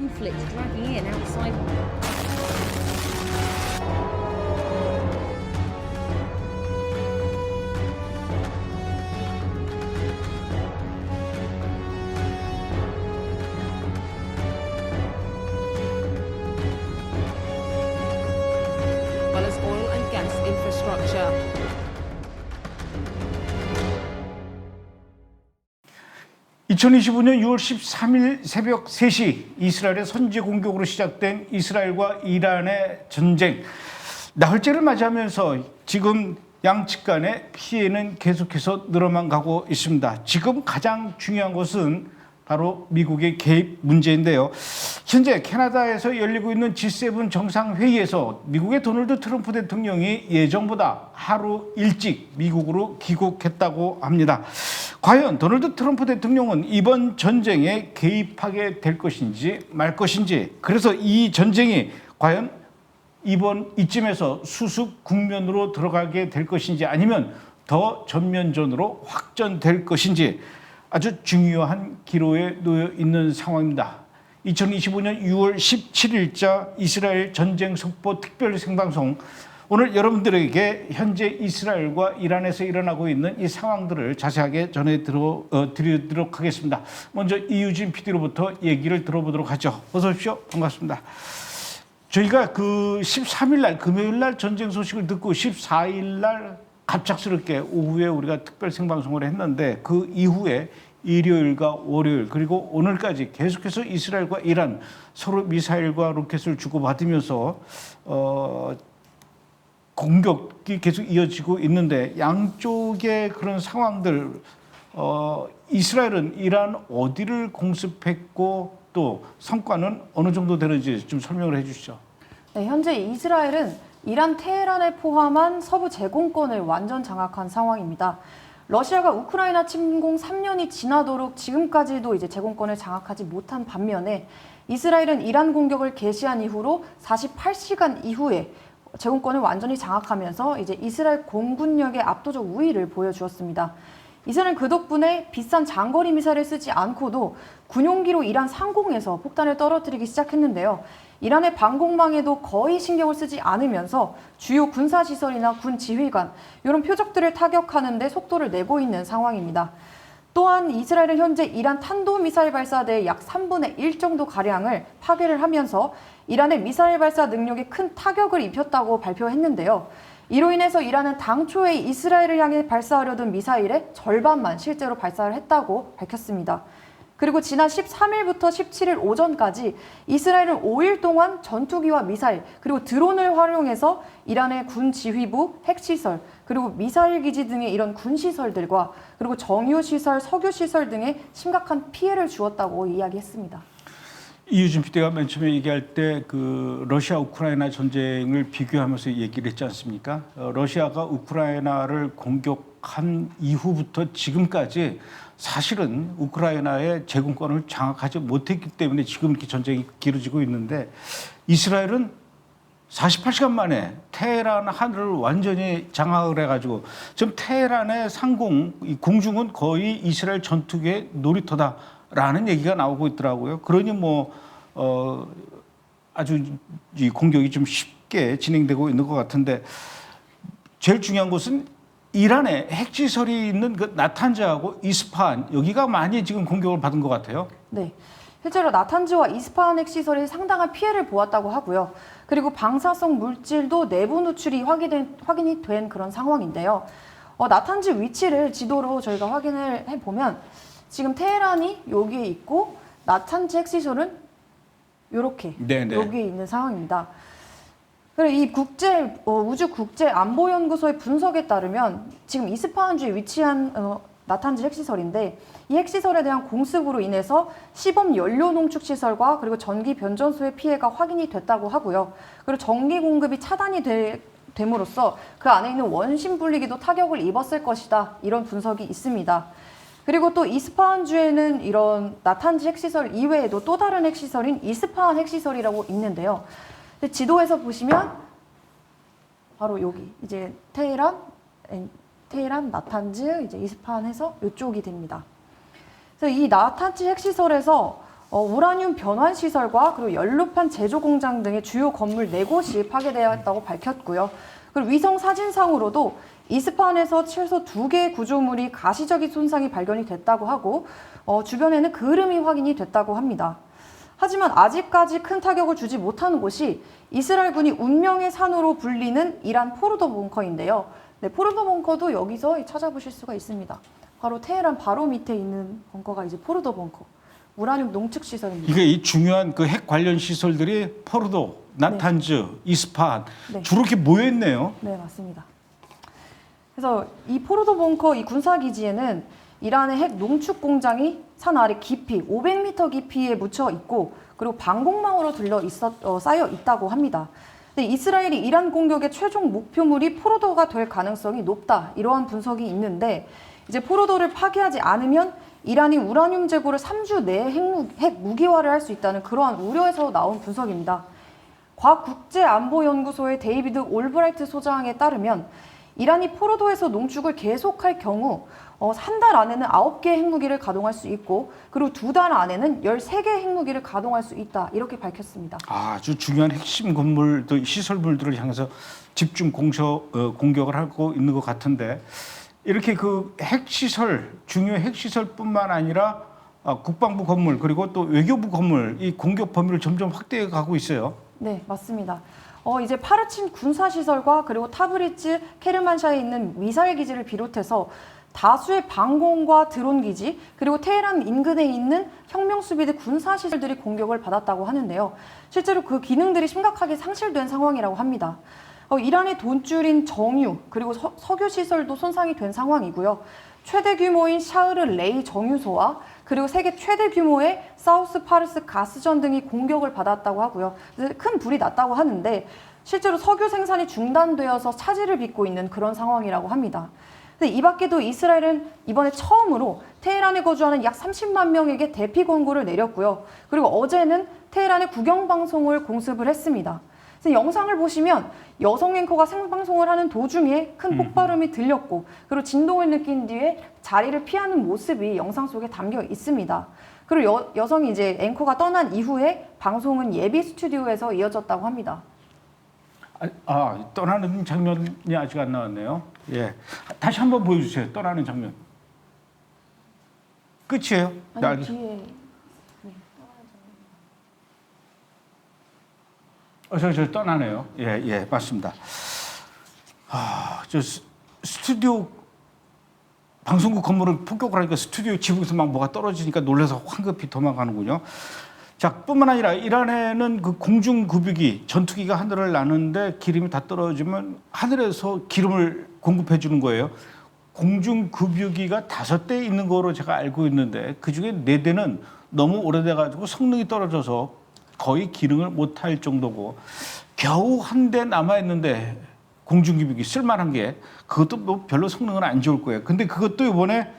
conflict dragging in outside. Well as oil and gas infrastructure. (2025년 6월 13일) 새벽 3시 이스라엘의 선제 공격으로 시작된 이스라엘과 이란의 전쟁. 나흘째를 맞이하면서 지금 양측 간의 피해는 계속해서 늘어만 가고 있습니다. 지금 가장 중요한 것은 바로 미국의 개입 문제인데요. 현재 캐나다에서 열리고 있는 G7 정상회의에서 미국의 도널드 트럼프 대통령이 예정보다 하루 일찍 미국으로 귀국했다고 합니다. 과연 도널드 트럼프 대통령은 이번 전쟁에 개입하게 될 것인지 말 것인지, 그래서 이 전쟁이 과연 이쯤에서 수습 국면으로 들어가게 될 것인지 아니면 더 전면전으로 확전될 것인지 아주 중요한 기로에 놓여 있는 상황입니다. 2025년 6월 17일자 이스라엘 전쟁 속보 특별 생방송, 오늘 여러분들에게 현재 이스라엘과 이란에서 일어나고 있는 이 상황들을 자세하게 전해드리도록 하겠습니다. 먼저 이유진 PD로부터 얘기를 들어보도록 하죠. 어서 오십시오. 반갑습니다. 저희가 그 13일 날 금요일 날 전쟁 소식을 듣고 14일 날 갑작스럽게 오후에 우리가 특별 생방송을 했는데, 그 이후에 일요일과 월요일 그리고 오늘까지 계속해서 이스라엘과 이란 서로 미사일과 로켓을 주고받으면서 공격이 계속 이어지고 있는데, 양쪽의 그런 상황들, 이스라엘은 이란 어디를 공습했고 또 성과는 어느 정도 되는지 좀 설명을 해 주시죠. 네, 현재 이스라엘은 이란 테헤란을 포함한 서부 제공권을 완전 장악한 상황입니다. 러시아가 우크라이나 침공 3년이 지나도록 지금까지도 이제 제공권을 장악하지 못한 반면에, 이스라엘은 이란 공격을 개시한 이후로 48시간 이후에 제공권을 완전히 장악하면서 이제 이스라엘 공군력의 압도적 우위를 보여주었습니다. 이스라엘은 그 덕분에 비싼 장거리 미사일을 쓰지 않고도 군용기로 이란 상공에서 폭탄을 떨어뜨리기 시작했는데요. 이란의 방공망에도 거의 신경을 쓰지 않으면서 주요 군사시설이나 군 지휘관, 이런 표적들을 타격하는 데 속도를 내고 있는 상황입니다. 또한 이스라엘은 현재 이란 탄도미사일 발사대의 약 3분의 1 정도 가량을 파괴를 하면서 이란의 미사일 발사 능력에 큰 타격을 입혔다고 발표했는데요. 이로 인해서 이란은 당초에 이스라엘을 향해 발사하려던 미사일의 절반만 실제로 발사를 했다고 밝혔습니다. 그리고 지난 13일부터 17일 오전까지 이스라엘은 5일 동안 전투기와 미사일 그리고 드론을 활용해서 이란의 군 지휘부, 핵시설 그리고 미사일 기지 등의 이런 군시설들과 그리고 정유시설, 석유시설 등에 심각한 피해를 주었다고 이야기했습니다. 이유진 PD가 맨 처음에 얘기할 때 그 러시아 우크라이나 전쟁을 비교하면서 얘기를 했지 않습니까? 러시아가 우크라이나를 공격한 이후부터 지금까지 사실은 우크라이나의 제공권을 장악하지 못했기 때문에 지금 이렇게 전쟁이 길어지고 있는데, 이스라엘은 48시간 만에 테헤란 하늘을 완전히 장악을 해가지고 지금 테헤란의 상공, 공중은 거의 이스라엘 전투기의 놀이터다라는 얘기가 나오고 있더라고요. 그러니 아주 이 공격이 좀 쉽게 진행되고 있는 것 같은데, 제일 중요한 것은 이란의 핵시설이 있는 그 나탄즈하고 이스파한, 여기가 많이 지금 공격을 받은 것 같아요. 네, 실제로 나탄즈와 이스파한 핵시설이 상당한 피해를 보았다고 하고요. 그리고 방사성 물질도 내부 누출이 확인이 된 그런 상황인데요. 나탄즈 위치를 지도로 저희가 확인을 해보면 지금 테헤란이 여기에 있고 나탄즈 핵시설은 이렇게 여기에 있는 상황입니다. 그리고 이 우주국제안보연구소의 분석에 따르면 지금 이스파한주에 위치한 나탄즈 핵시설인데, 이 핵시설에 대한 공습으로 인해서 시범 연료 농축 시설과 그리고 전기 변전소의 피해가 확인이 됐다고 하고요. 그리고 전기 공급이 차단이 됨으로써 그 안에 있는 원심 분리기도 타격을 입었을 것이다, 이런 분석이 있습니다. 그리고 또 이스파한주에는 이런 나탄즈 핵시설 이외에도 또 다른 핵시설인 이스파한 핵시설이라고 있는데요. 지도에서 보시면 바로 여기 이제 테헤란, 나탄즈, 이제 이스파한 해서 이쪽이 됩니다. 그래서 이 나탄즈 핵시설에서 우라늄 변환 시설과 그리고 연료판 제조 공장 등의 주요 건물 4곳이 파괴되었다고 밝혔고요. 그리고 위성 사진상으로도 이스파한에서 최소 2개의 구조물이 가시적인 손상이 발견이 됐다고 하고 주변에는 그을음이 확인이 됐다고 합니다. 하지만 아직까지 큰 타격을 주지 못하는 곳이 이스라엘군이 운명의 산으로 불리는 이란 포르도 벙커인데요. 네, 포르도 벙커도 여기서 찾아보실 수가 있습니다. 바로 테헤란 바로 밑에 있는 벙커가 이제 포르도 벙커. 우라늄 농축 시설입니다. 이게 이 중요한 그 핵 관련 시설들이 포르도, 나탄즈, 이스파한 네. 주로 이렇게 모여 있네요. 네, 맞습니다. 그래서 이 포르도 벙커 이 군사 기지에는 이란의 핵 농축 공장이 산 아래 깊이 500m 깊이에 묻혀 있고 그리고 방공망으로 쌓여 있다고 합니다. 근데 이스라엘이 이란 공격의 최종 목표물이 포르도가 될 가능성이 높다 이러한 분석이 있는데 이제 포르도를 파괴하지 않으면 이란이 우라늄 재고를 3주 내에 핵 무기화를 할 수 있다는 그러한 우려에서 나온 분석입니다. 과국제안보연구소의 데이비드 올브라이트 소장에 따르면 이란이 포르도에서 농축을 계속할 경우 한 달 안에는 9개 핵무기를 가동할 수 있고 그리고 2달 안에는 13개 핵무기를 가동할 수 있다 이렇게 밝혔습니다. 아주 중요한 핵심 건물들, 시설물들을 향해서 집중 공격을 하고 있는 것 같은데 이렇게 그 핵시설, 중요 핵시설뿐만 아니라 국방부 건물 그리고 또 외교부 건물 이 공격 범위를 점점 확대해 가고 있어요. 네, 맞습니다. 이제 파르친 군사시설과 그리고 타브리즈, 케르만샤에 있는 미사일 기지를 비롯해서 다수의 방공과 드론 기지 그리고 테헤란 인근에 있는 혁명수비대 군사시설들이 공격을 받았다고 하는데요. 실제로 그 기능들이 심각하게 상실된 상황이라고 합니다. 이란의 돈줄인 정유 그리고 석유 시설도 손상이 된 상황이고요. 최대 규모인 샤흐르 레이 정유소와 그리고 세계 최대 규모의 사우스 파르스 가스전 등이 공격을 받았다고 하고요. 큰 불이 났다고 하는데 실제로 석유 생산이 중단되어서 차질을 빚고 있는 그런 상황이라고 합니다. 근데 이 밖에도 이스라엘은 이번에 처음으로 테헤란에 거주하는 약 30만 명에게 대피 권고를 내렸고요. 그리고 어제는 테헤란의 국영방송을 공습을 했습니다. 영상을 보시면 여성 앵커가 생방송을 하는 도중에 큰 폭발음이 들렸고 그리고 진동을 느낀 뒤에 자리를 피하는 모습이 영상 속에 담겨 있습니다. 그리고 여성이 이제 앵커가 떠난 이후에 방송은 예비 스튜디오에서 이어졌다고 합니다. 떠나는 장면이 아직 안 나왔네요. 예, 다시 한번 보여주세요. 떠나는 장면. 끝이에요? 아니, 뒤에. 저 떠나네요. 예, 맞습니다. 저 스튜디오 방송국 건물을 폭격을 하니까 스튜디오 지붕에서 막 뭐가 떨어지니까 놀라서 황급히 도망가는군요. 자, 뿐만 아니라 이란에는 그 공중급유기, 전투기가 하늘을 나는데 기름이 다 떨어지면 하늘에서 기름을 공급해 주는 거예요. 공중급유기가 5대 있는 거로 제가 알고 있는데 그중에 4대는 너무 오래돼가지고 성능이 떨어져서 거의 기능을 못할 정도고 겨우 한 대 남아있는데 공중기비기 쓸만한 게 그것도 뭐 별로 성능은 안 좋을 거예요. 근데 그것도 이번에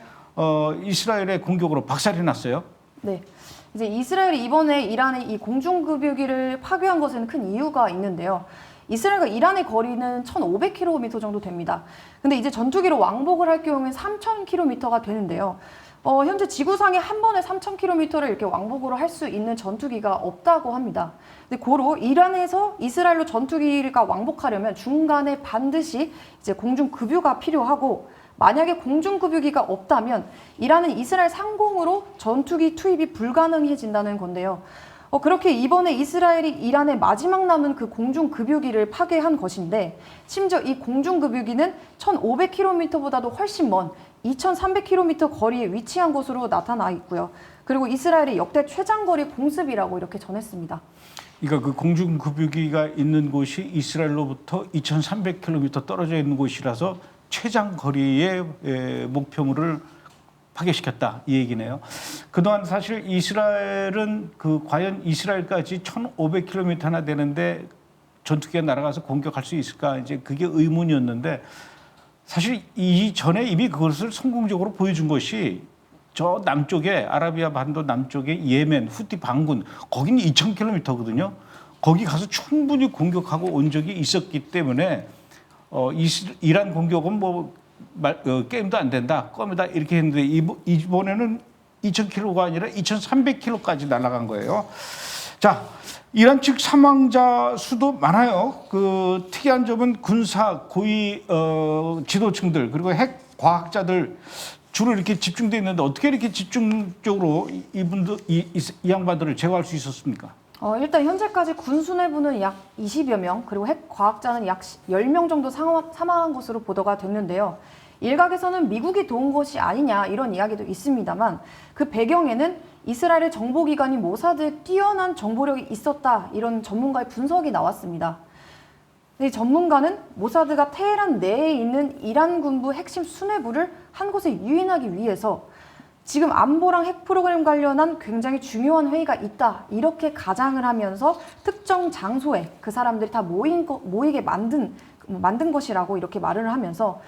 이스라엘의 공격으로 박살이 났어요. 네. 이제 이스라엘이 이번에 이란의 이 공중급유기를 파괴한 것에는 큰 이유가 있는데요. 이스라엘과 이란의 거리는 1,500km 정도 됩니다. 근데 이제 전투기로 왕복을 할 경우에는 3,000km가 되는데요. 현재 지구상에 한 번에 3,000km를 이렇게 왕복으로 할 수 있는 전투기가 없다고 합니다. 근데 고로 이란에서 이스라엘로 전투기가 왕복하려면 중간에 반드시 이제 공중급유가 필요하고 만약에 공중급유기가 없다면 이란은 이스라엘 상공으로 전투기 투입이 불가능해진다는 건데요. 그렇게 이번에 이스라엘이 이란의 마지막 남은 그 공중급유기를 파괴한 것인데 심지어 이 공중급유기는 1,500km보다도 훨씬 먼 2,300km 거리에 위치한 것으로 나타나 있고요. 그리고 이스라엘의 역대 최장거리 공습이라고 이렇게 전했습니다. 그러니까 그 공중급유기가 있는 곳이 이스라엘로부터 2,300km 떨어져 있는 곳이라서 최장거리의 목표물을 파괴시켰다 이 얘기네요. 그동안 사실 이스라엘은 과연 이스라엘까지 1,500km나 되는데 전투기가 날아가서 공격할 수 있을까 이제 그게 의문이었는데 사실 이전에 이미 그것을 성공적으로 보여준 것이 저 남쪽에 아라비아 반도 남쪽에 예멘 후티 반군 거기는 2,000km거든요. 거기 가서 충분히 공격하고 온 적이 있었기 때문에 이란 공격은 뭐 게임도 안 된다, 껌이다 이렇게 했는데 이번에는 2,000km가 아니라 2,300km까지 날아간 거예요. 자, 이란 측 사망자 수도 많아요. 그 특이한 점은 군사 고위 지도층들 그리고 핵 과학자들 주로 이렇게 집중돼 있는데 어떻게 이렇게 집중적으로 이분들 이 양반들을 제거할 수 있었습니까? 일단 현재까지 군 수뇌부는 약 20여 명, 그리고 핵 과학자는 약 10명 정도 사망한 것으로 보도가 됐는데요. 일각에서는 미국이 도운 것이 아니냐 이런 이야기도 있습니다만 그 배경에는 이스라엘의 정보기관인 모사드의 뛰어난 정보력이 있었다 이런 전문가의 분석이 나왔습니다. 이 전문가는 모사드가 테헤란 내에 있는 이란 군부 핵심 수뇌부를 한 곳에 유인하기 위해서 지금 안보랑 핵 프로그램 관련한 굉장히 중요한 회의가 있다 이렇게 가장을 하면서 특정 장소에 그 사람들이 다 모이게 만든 것이라고 이렇게 말을 하면서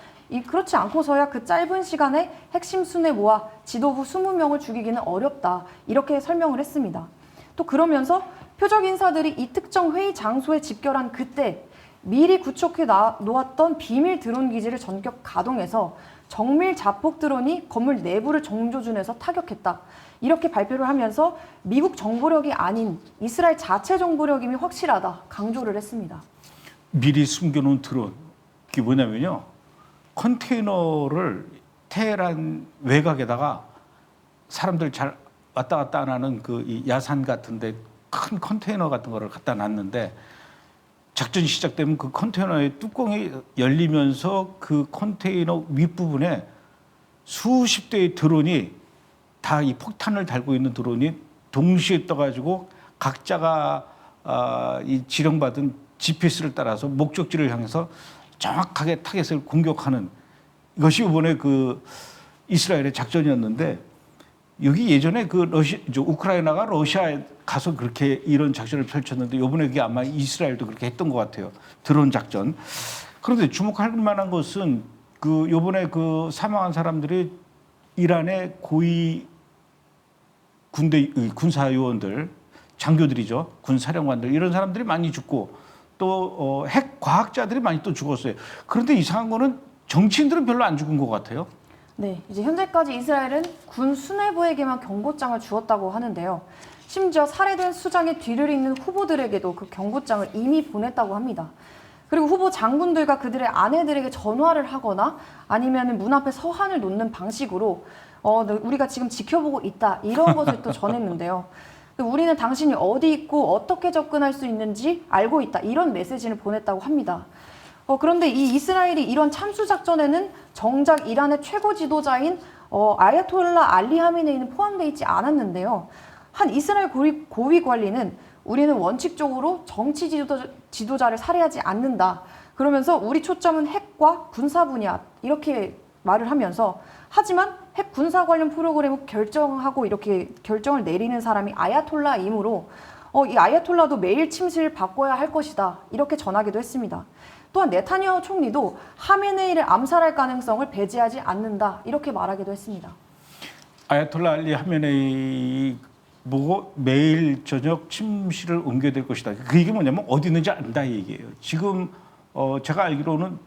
그렇지 않고서야 그 짧은 시간에 핵심 수뇌부와 지도부 20명을 죽이기는 어렵다 이렇게 설명을 했습니다. 또 그러면서 표적 인사들이 이 특정 회의 장소에 집결한 그때 미리 구축해 놓았던 비밀 드론 기지를 전격 가동해서 정밀 자폭 드론이 건물 내부를 정조준해서 타격했다. 이렇게 발표를 하면서 미국 정보력이 아닌 이스라엘 자체 정보력임이 확실하다 강조를 했습니다. 미리 숨겨놓은 드론, 그게 뭐냐면요. 컨테이너를 테헤란 외곽에다가 사람들 잘 왔다 갔다 안 하는 그 야산 같은데 큰 컨테이너 같은 거를 갖다 놨는데 작전이 시작되면 그 컨테이너의 뚜껑이 열리면서 그 컨테이너 윗부분에 수십 대의 드론이 다 이 폭탄을 달고 있는 드론이 동시에 떠가지고 각자가 이 지령받은 GPS를 따라서 목적지를 향해서 정확하게 타겟을 공격하는 이것이 이번에 그 이스라엘의 작전이었는데 여기 예전에 그 우크라이나가 러시아에 가서 그렇게 이런 작전을 펼쳤는데 이번에 그게 아마 이스라엘도 그렇게 했던 것 같아요. 드론 작전. 그런데 주목할 만한 것은 그 이번에 그 사망한 사람들이 이란의 고위 군사요원들, 장교들이죠. 군사령관들 이런 사람들이 많이 죽고 또 핵 과학자들이 많이 또 죽었어요. 그런데 이상한 거는 정치인들은 별로 안 죽은 것 같아요. 네, 이제 현재까지 이스라엘은 군 수뇌부에게만 경고장을 주었다고 하는데요. 심지어 살해된 수장의 뒤를 잇는 후보들에게도 그 경고장을 이미 보냈다고 합니다. 그리고 후보 장군들과 그들의 아내들에게 전화를 하거나 아니면 문 앞에 서한을 놓는 방식으로 우리가 지금 지켜보고 있다 이런 것을 또 전했는데요. 우리는 당신이 어디 있고 어떻게 접근할 수 있는지 알고 있다 이런 메시지를 보냈다고 합니다. 그런데 이 이스라엘이 이런 참수 작전에는 정작 이란의 최고 지도자인 아야톨라 알리 하메네이는 포함되어 있지 않았는데요. 한 이스라엘 고위 관리는 우리는 원칙적으로 정치 지도자를 살해하지 않는다. 그러면서 우리 초점은 핵과 군사 분야 이렇게 말을 하면서 하지만 핵 군사 관련 프로그램을 결정하고 이렇게 결정을 내리는 사람이 아야톨라이므로 이 아야톨라도 매일 침실을 바꿔야 할 것이다. 이렇게 전하기도 했습니다. 또한 네타냐후 총리도 하메네이를 암살할 가능성을 배제하지 않는다. 이렇게 말하기도 했습니다. 아야톨라 알리 하메네이 보고 매일 저녁 침실을 옮겨야 될 것이다. 그 얘기 뭐냐면 어디 있는지 안다 이 얘기예요. 지금 제가 알기로는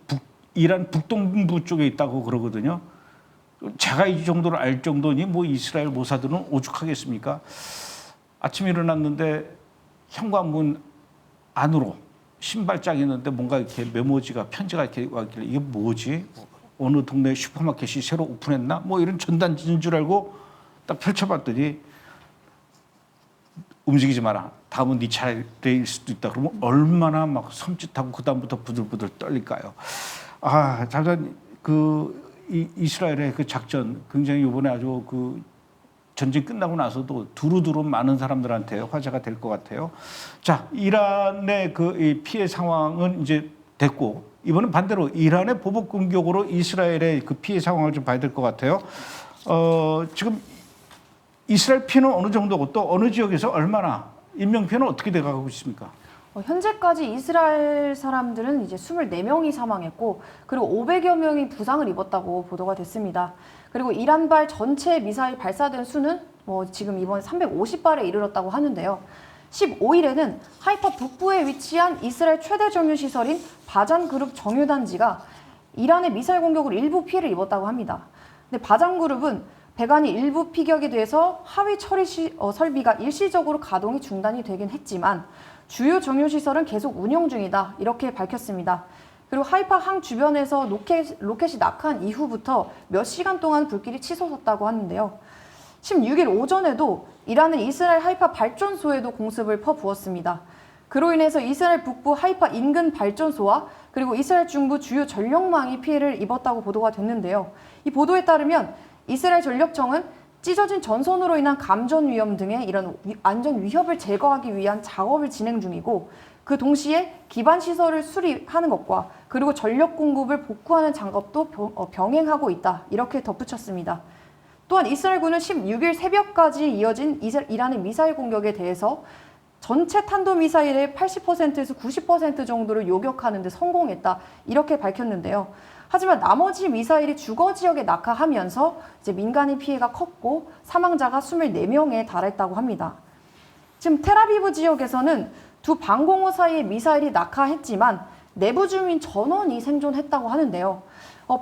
이란 북동부 쪽에 있다고 그러거든요. 제가 이 정도로 알 정도니 뭐 이스라엘 모사드는 오죽하겠습니까? 아침에 일어났는데 현관문 안으로 신발장이 있는데 뭔가 이렇게 메모지가 편지가 이렇게 왔길래 이게 뭐지? 어느 동네 슈퍼마켓이 새로 오픈했나? 뭐 이런 전단지인 줄 알고 딱 펼쳐봤더니 움직이지 마라. 다음은 네 차례일 수도 있다. 그러면 얼마나 막 섬찟하고 그 다음부터 부들부들 떨릴까요? 잠깐 이스라엘의 그 작전 굉장히 이번에 아주 그 전쟁 끝나고 나서도 두루두루 많은 사람들한테 화제가 될 것 같아요. 자, 이란의 그 피해 상황은 이제 됐고 이번엔 반대로 이란의 보복 공격으로 이스라엘의 그 피해 상황을 좀 봐야 될 것 같아요. 지금 이스라엘 피해는 어느 정도고 또 어느 지역에서 얼마나 인명 피해는 어떻게 돼가고 있습니까? 현재까지 이스라엘 사람들은 이제 24명이 사망했고 그리고 500여 명이 부상을 입었다고 보도가 됐습니다. 그리고 이란발 전체 미사일 발사된 수는 지금 이번에 350발에 이르렀다고 하는데요. 15일에는 하이파 북부에 위치한 이스라엘 최대 정유시설인 바잔그룹 정유단지가 이란의 미사일 공격으로 일부 피해를 입었다고 합니다. 근데 바잔그룹은 배관이 일부 피격이 돼서 하위 처리 설비가 일시적으로 가동이 중단이 되긴 했지만 주요 정유 시설은 계속 운영 중이다. 이렇게 밝혔습니다. 그리고 하이파 항 주변에서 로켓이 낙하한 이후부터 몇 시간 동안 불길이 치솟았다고 하는데요. 16일 오전에도 이란은 이스라엘 하이파 발전소에도 공습을 퍼부었습니다. 그로 인해서 이스라엘 북부 하이파 인근 발전소와 그리고 이스라엘 중부 주요 전력망이 피해를 입었다고 보도가 됐는데요. 이 보도에 따르면 이스라엘 전력청은 찢어진 전선으로 인한 감전 위험 등의 이런 안전 위협을 제거하기 위한 작업을 진행 중이고 그 동시에 기반 시설을 수리하는 것과 그리고 전력 공급을 복구하는 작업도 병행하고 있다. 이렇게 덧붙였습니다. 또한 이스라엘군은 16일 새벽까지 이어진 이란의 미사일 공격에 대해서 전체 탄도미사일의 80%에서 90% 정도를 요격하는 데 성공했다. 이렇게 밝혔는데요. 하지만 나머지 미사일이 주거 지역에 낙하하면서 이제 민간인 피해가 컸고 사망자가 24명에 달했다고 합니다. 지금 텔아비브 지역에서는 두 방공호 사이에 미사일이 낙하했지만 내부 주민 전원이 생존했다고 하는데요.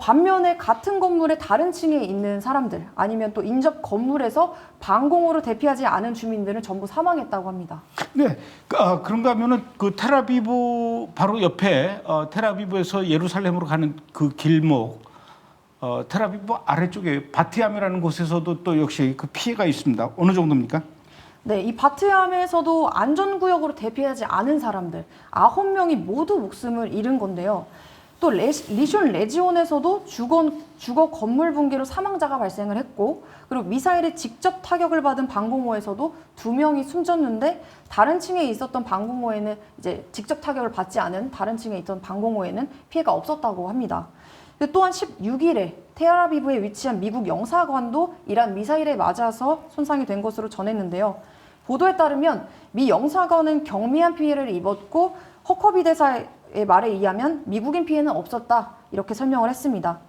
반면에 같은 건물의 다른 층에 있는 사람들 아니면 또 인접 건물에서 방공호로 대피하지 않은 주민들은 전부 사망했다고 합니다. 네, 그런가 하면은 그 텔아비브 바로 옆에 텔아비브에서 예루살렘으로 가는 그 길목 텔아비브 아래쪽에 바티암이라는 곳에서도 또 역시 그 피해가 있습니다. 어느 정도입니까? 네, 이 바티암에서도 안전구역으로 대피하지 않은 사람들 9명이 모두 목숨을 잃은 건데요. 또 리숀 레지온에서도 주거 건물 붕괴로 사망자가 발생을 했고 그리고 미사일의 직접 타격을 받은 방공호에서도 2명이 숨졌는데 다른 층에 있었던 방공호에는 이제 직접 타격을 받지 않은 다른 층에 있던 방공호에는 피해가 없었다고 합니다. 또한 16일에 테라비브에 위치한 미국 영사관도 이란 미사일에 맞아서 손상이 된 것으로 전했는데요. 보도에 따르면 미 영사관은 경미한 피해를 입었고 허커비 대사의 말에 의하면 미국인 피해는 없었다 이렇게 설명을 했습니다.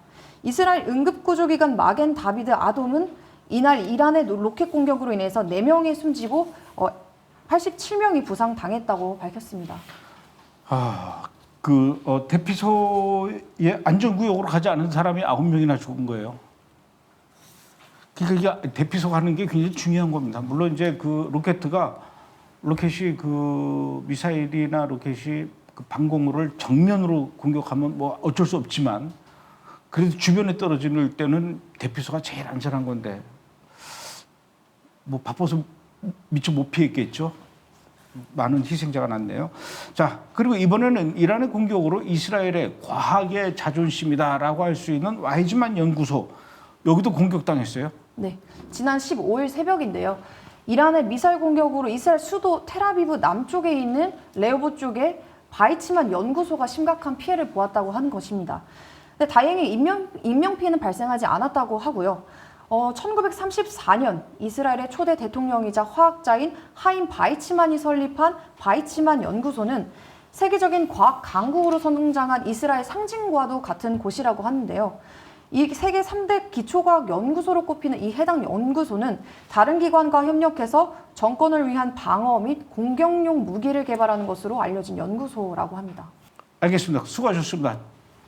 이스라엘 응급구조기관 마겐 다비드 아돔은 이날 이란의 로켓 공격으로 인해서 4명이 숨지고 87명이 부상당했다고 밝혔습니다. 대피소의 안전구역으로 가지 않은 사람이 9명이나 죽은 거예요. 그러니까 이게 대피소 가는 게 굉장히 중요한 겁니다. 물론 이제 그 로켓이 그 미사일이나 로켓이 그 방공호를 정면으로 공격하면 뭐 어쩔 수 없지만 그래도 주변에 떨어질 때는 대피소가 제일 안전한 건데 뭐 바빠서 미처 못 피했겠죠. 많은 희생자가 났네요. 자, 그리고 이번에는 이란의 공격으로 이스라엘의 과학의 자존심이다라고 할 수 있는 와이즈만 연구소 여기도 공격당했어요. 네, 지난 15일 새벽인데요. 이란의 미사일 공격으로 이스라엘 수도 텔아비브 남쪽에 있는 레호봇 쪽에 바이츠만 연구소가 심각한 피해를 보았다고 하는 것입니다. 근데 다행히 인명 피해는 발생하지 않았다고 하고요. 1934년 이스라엘의 초대 대통령이자 화학자인 하임 바이츠만이 설립한 바이츠만 연구소는 세계적인 과학 강국으로 성장한 이스라엘 상징과도 같은 곳이라고 하는데요. 이 세계 3대 기초과학 연구소로 꼽히는 이 해당 연구소는 다른 기관과 협력해서 정권을 위한 방어 및 공격용 무기를 개발하는 것으로 알려진 연구소라고 합니다. 알겠습니다. 수고하셨습니다.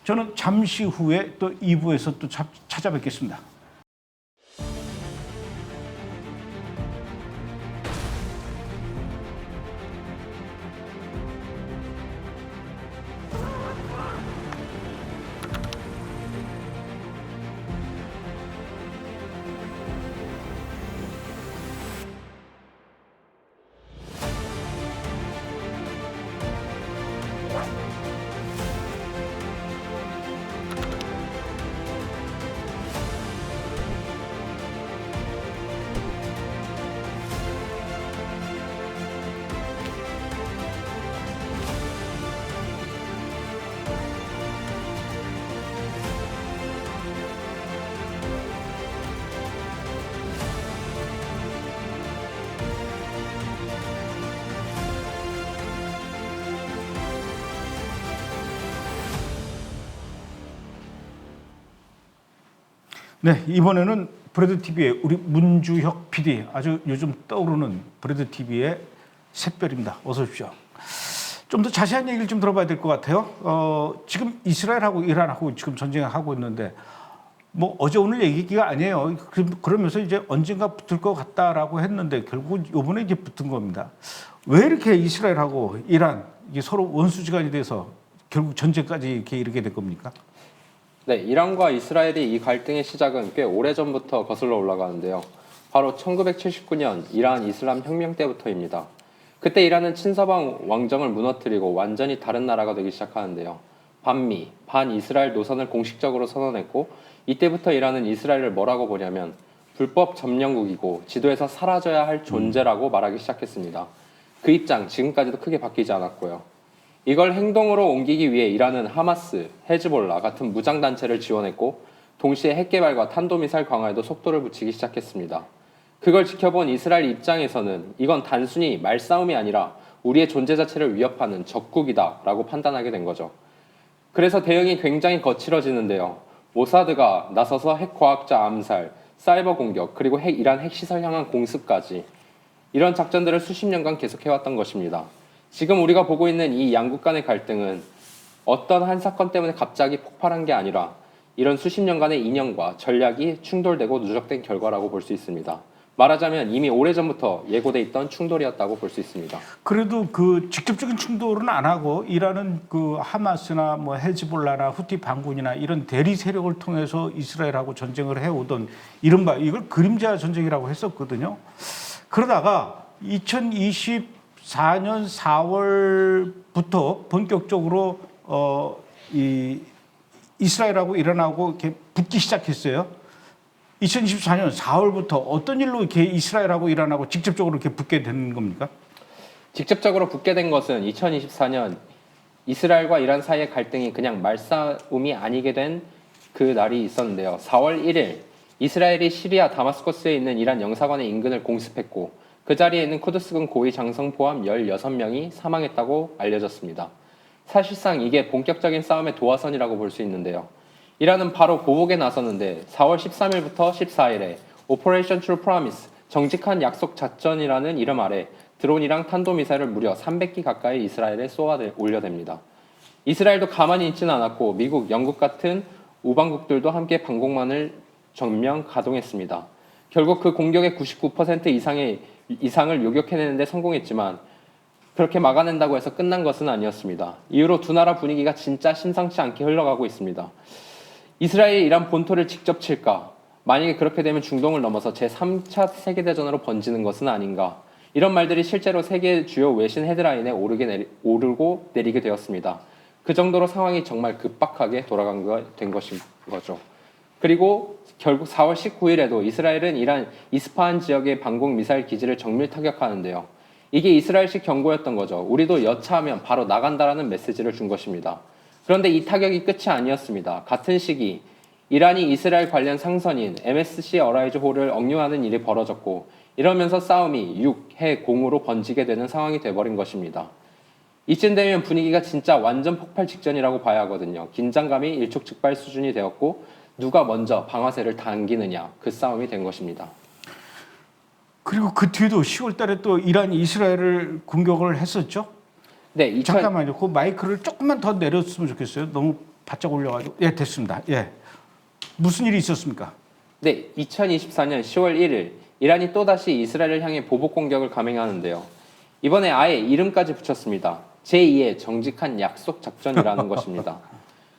저는 잠시 후에 또 2부에서 또 찾아뵙겠습니다. 네, 이번에는 브레드 TV의 우리 문주혁 PD, 아주 요즘 떠오르는 브레드 TV의 샛별입니다. 어서 오십시오. 좀 더 자세한 얘기를 좀 들어봐야 될 것 같아요. 지금 이스라엘하고 이란하고 지금 전쟁을 하고 있는데 뭐 어제 오늘 얘기가 아니에요. 그러면서 이제 언젠가 붙을 것 같다라고 했는데 결국 이번에 이제 붙은 겁니다. 왜 이렇게 이스라엘하고 이란 이게 서로 원수지간이 돼서 결국 전쟁까지 이렇게 이르게 된 겁니까? 네, 이란과 이스라엘이 이 갈등의 시작은 꽤 오래전부터 거슬러 올라가는데요. 바로 1979년 이란 이슬람 혁명 때부터입니다. 그때 이란은 친서방 왕정을 무너뜨리고 완전히 다른 나라가 되기 시작하는데요. 반미, 반이스라엘 노선을 공식적으로 선언했고 이때부터 이란은 이스라엘을 뭐라고 보냐면 불법 점령국이고 지도에서 사라져야 할 존재라고 말하기 시작했습니다. 그 입장 지금까지도 크게 바뀌지 않았고요. 이걸 행동으로 옮기기 위해 이란은 하마스, 헤즈볼라 같은 무장단체를 지원했고 동시에 핵개발과 탄도미사일 강화에도 속도를 붙이기 시작했습니다. 그걸 지켜본 이스라엘 입장에서는 이건 단순히 말싸움이 아니라 우리의 존재 자체를 위협하는 적국이다라고 판단하게 된 거죠. 그래서 대응이 굉장히 거칠어지는데요. 모사드가 나서서 핵과학자 암살, 사이버 공격, 그리고 이란 핵시설 향한 공습까지 이런 작전들을 수십 년간 계속해왔던 것입니다. 지금 우리가 보고 있는 이 양국 간의 갈등은 어떤 한 사건 때문에 갑자기 폭발한 게 아니라 이런 수십 년간의 인연과 전략이 충돌되고 누적된 결과라고 볼 수 있습니다. 말하자면 이미 오래전부터 예고돼 있던 충돌이었다고 볼 수 있습니다. 그래도 그 직접적인 충돌은 안 하고 이란은 그 하마스나 뭐 헤즈볼라나 후티 반군이나 이런 대리 세력을 통해서 이스라엘하고 전쟁을 해오던 이른바 이걸 그림자 전쟁이라고 했었거든요. 그러다가 2024년 4월부터 본격적으로 이 이스라엘하고 이란하고 이렇게 붙기 시작했어요. 2024년 4월부터 어떤 일로 이렇게 이스라엘하고 이란하고 직접적으로 이렇게 붙게 된 겁니까? 직접적으로 붙게 된 것은 2024년 이스라엘과 이란 사이의 갈등이 그냥 말싸움이 아니게 된 그 날이 있었는데요. 4월 1일 이스라엘이 시리아 다마스커스에 있는 이란 영사관의 인근을 공습했고 그 자리에 있는 쿠드스군 고위 장성 포함 16명이 사망했다고 알려졌습니다. 사실상 이게 본격적인 싸움의 도화선이라고 볼 수 있는데요. 이란은 바로 보복에 나섰는데 4월 13일부터 14일에 오퍼레이션 트루 프로미스, 정직한 약속 작전이라는 이름 아래 드론이랑 탄도미사일을 무려 300기 가까이 이스라엘에 쏘아 올려댑니다. 이스라엘도 가만히 있지는 않았고 미국, 영국 같은 우방국들도 함께 방공망을 전면 가동했습니다. 결국 그 공격의 99% 이상을 요격해내는데 성공했지만 그렇게 막아낸다고 해서 끝난 것은 아니었습니다. 이후로 두 나라 분위기가 진짜 심상치 않게 흘러가고 있습니다. 이스라엘이 이란 본토를 직접 칠까? 만약에 그렇게 되면 중동을 넘어서 제3차 세계대전으로 번지는 것은 아닌가? 이런 말들이 실제로 세계 주요 외신 헤드라인에 오르고 내리게 되었습니다. 그 정도로 상황이 정말 급박하게 된 것인 거죠. 그리고 결국 4월 19일에도 이스라엘은 이란 이스파한 지역의 방공 미사일 기지를 정밀 타격하는데요. 이게 이스라엘식 경고였던 거죠. 우리도 여차하면 바로 나간다라는 메시지를 준 것입니다. 그런데 이 타격이 끝이 아니었습니다. 같은 시기 이란이 이스라엘 관련 상선인 MSC 어라이즈 홀을 억류하는 일이 벌어졌고 이러면서 싸움이 육, 해, 공으로 번지게 되는 상황이 돼버린 것입니다. 이쯤 되면 분위기가 진짜 완전 폭발 직전이라고 봐야 하거든요. 긴장감이 일촉즉발 수준이 되었고 누가 먼저 방아쇠를 당기느냐 그 싸움이 된 것입니다. 그리고 그 뒤에도 10월 달에 또 이란이 이스라엘을 공격을 했었죠? 네, 잠깐만요. 그 마이크를 조금만 더 내렸으면 좋겠어요. 너무 바짝 올려가지고. 예, 됐습니다. 예. 무슨 일이 있었습니까? 네, 2024년 10월 1일 이란이 또다시 이스라엘을 향해 보복 공격을 감행하는데요. 이번에 아예 이름까지 붙였습니다. 제2의 정직한 약속 작전이라는 것입니다.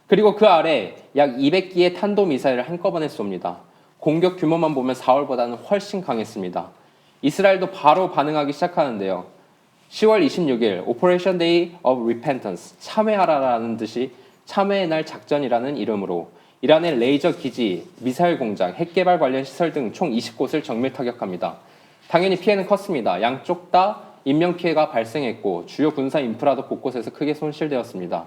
그리고 그 아래 약 200기의 탄도미사일을 한꺼번에 쏩니다. 공격 규모만 보면 4월보다는 훨씬 강했습니다. 이스라엘도 바로 반응하기 시작하는데요. 10월 26일 Operation Day of Repentance, 참회하라라는 뜻이 참회의 날 작전이라는 이름으로 이란의 레이저 기지, 미사일 공장, 핵개발 관련 시설 등 총 20곳을 정밀 타격합니다. 당연히 피해는 컸습니다. 양쪽 다 인명피해가 발생했고 주요 군사 인프라도 곳곳에서 크게 손실되었습니다.